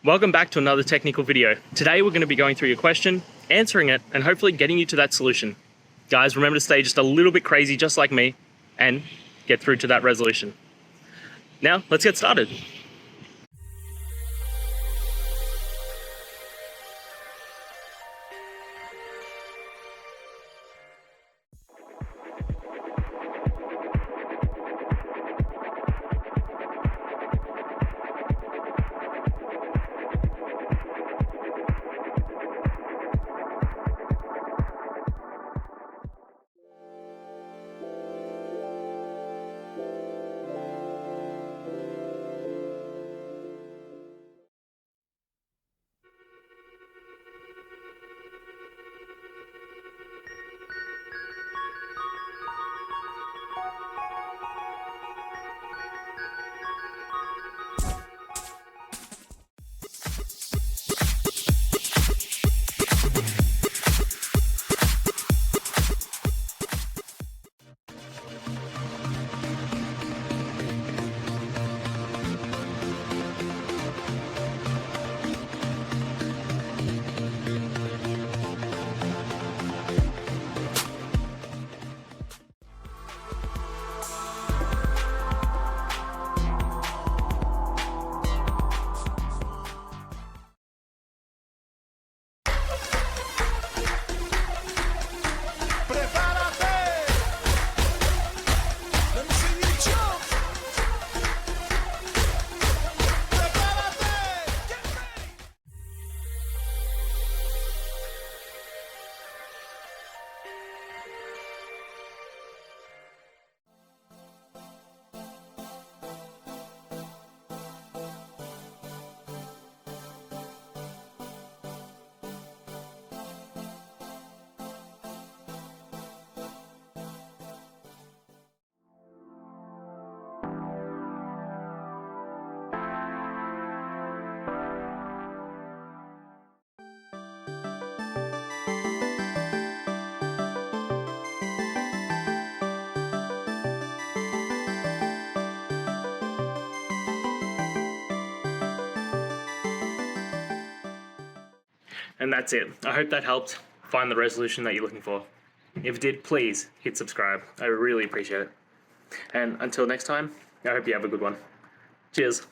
Welcome back to another technical video. Today we're going to be going through your question, answering it, and hopefully getting you to that solution. Guys, remember to stay just a little bit crazy just like me and get through to that resolution. Now, let's get started. And that's it. I hope that helped find the resolution that you're looking for. If it did, please hit subscribe. I really appreciate it. And until next time, I hope you have a good one. Cheers.